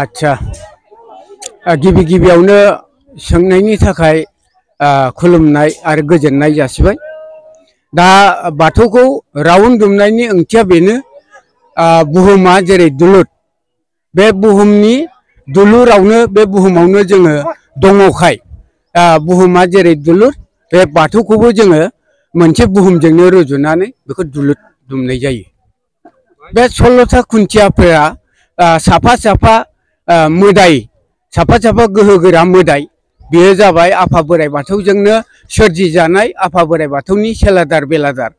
आच्छा गिबि गिबियावनो सोंनायनि थाखाय खुलुमनाय आरो गोजोननाय जासिबाय। दा बाथौखौ राउन्ड दुमनायनि ओंथिया बेनो बुहुमा जेरै दुलुर बे बुहुमनि दुलुरावनो बे बुहुमावनो जोङो दङखाय बुहुमा जेरै दुलुर बे बाथौखौबो जोङो मोनसे बुहुमजोंनो रुजुनानै बेखौ दुलुर दुमनाय जायो। बे 16था खुन्थियाफोरा साफा साफा मोदाय साफा साफा गोहोगोरा मोदाय बेयो जाबाय आफा बोराइ बाथौजोंनो सोरजि जानाय आफा बोराइ बाथौनि सेलादार बेलादार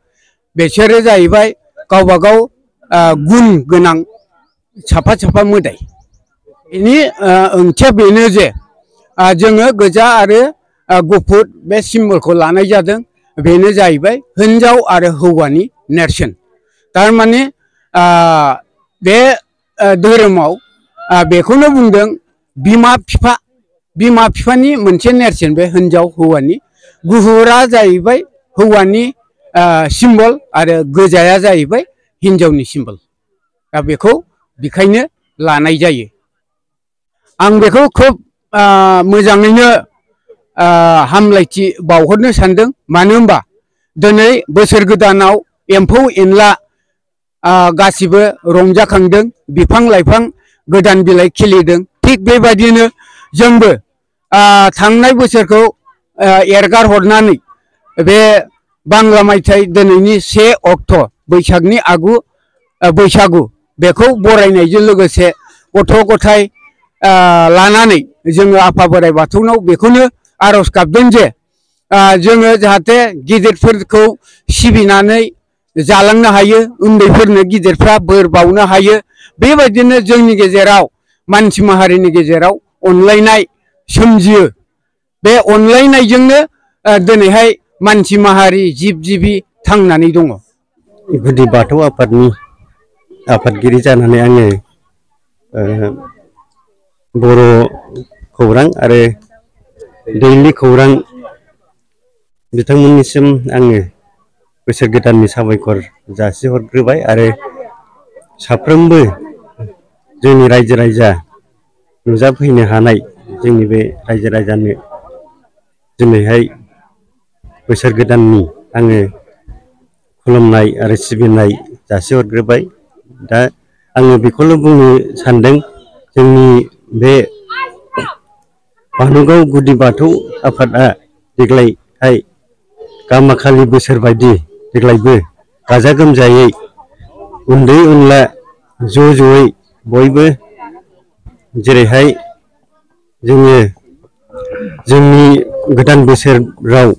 बेसोरो जाहैबाय गावबा गाव गुन गोनां साफा साफा मोदाय। बेनि ओंथिया बेनो जे जोङो गोजा आरो गुफुर बे सिम्बलखौ लानाय जादों। बेनो जाहैबाय हिन्जाव आरो हौवानि नेरसोन। थारमाने बे धोरोमाव बेखौनो बुंदों बिमा बिफानि मोनसे नेरसोन बे हिन्जाव हौवानि। गुफुरा जाहैबाय हौवानि सिम्बल आरो गोजाया जाहैबाय हिन्जावनि सिम्बल। दा बेखौ बेखायनो लानाय जायो। आं बेखौ खोब मोजाङैनो हामलायथि बावहरनो सानदों। मानो होनबा दिनै बोसोर गोदानाव एम्फौ एनला गासिबो रंजाखांदों, बिफां लाइफां गोदान बिलाइ खिलिदों। थिग बेबायदिनो जोंबो थांनाय बोसोरखौ एरगार हरनानै बे बांला मायथाइ दिनैनि 1 अक्ट' बैसागनि आगु बैसागु बेखौ बरायनायजों लोगोसे गथ' गथाय लानानै जोङो आफा बोराइ बाथौनाव बेखौनो आर'ज गाबदों जे जोङो जाहाथे गिदिरफोरखौ सिबिनानै जालांनो हायो, उन्दैफोरनो गिदिरफ्रा बोर बावनो हायो। बेबायदिनो जोंनि गेजेराव मानसि माहारिनि गेजेराव अनलायनाय सोमजियो। बे अनलायनायजोंनो दिनैहाय मानसि माहारि जिब जिबि थांनानै दङ। गुदि बाथौ आफादनि आफादगिरि जानानै आङो बर' खौरां आरो दैलि खौरां बिथांमोननिसिम आङो बोसोर गोदाननि साबायखर जासिहरग्रोबाय आरो साफ्रोमबो जोंनि रायजो राजा नुजाफैनो हानाय जोंनि बे रायजो राजानो दिनैहाय बोसोर गोदाननि आङो खुलुमनाय आरो सिबिनाय जासिहरग्रोबाय। दा आङो बेखौल' बुंनो सानदों, जोंनि बे बानुगाव गुदि बाथौ आफादा देग्लायहाय गामाखालि बोसोर बायदि देग्लायबो गाजा गोमजायै उन्दै उनला ज' ज'यै बयबो जेरैहाय जोङो जोंनि गोदान बोसोराव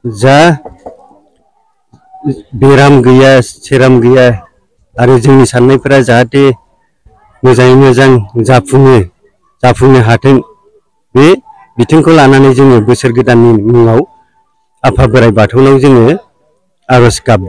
जा बेराम गैया सेराम गैया आरो जोंनि साननायफोरा जाहाथे मोजाङै मोजां जाफुंनो हाथों, बे बिथिंखौ लानानै जोङो बोसोर गोदाननि मुङाव आफा बोराइ बाथौनाव जोङो आर'ज गाबदों।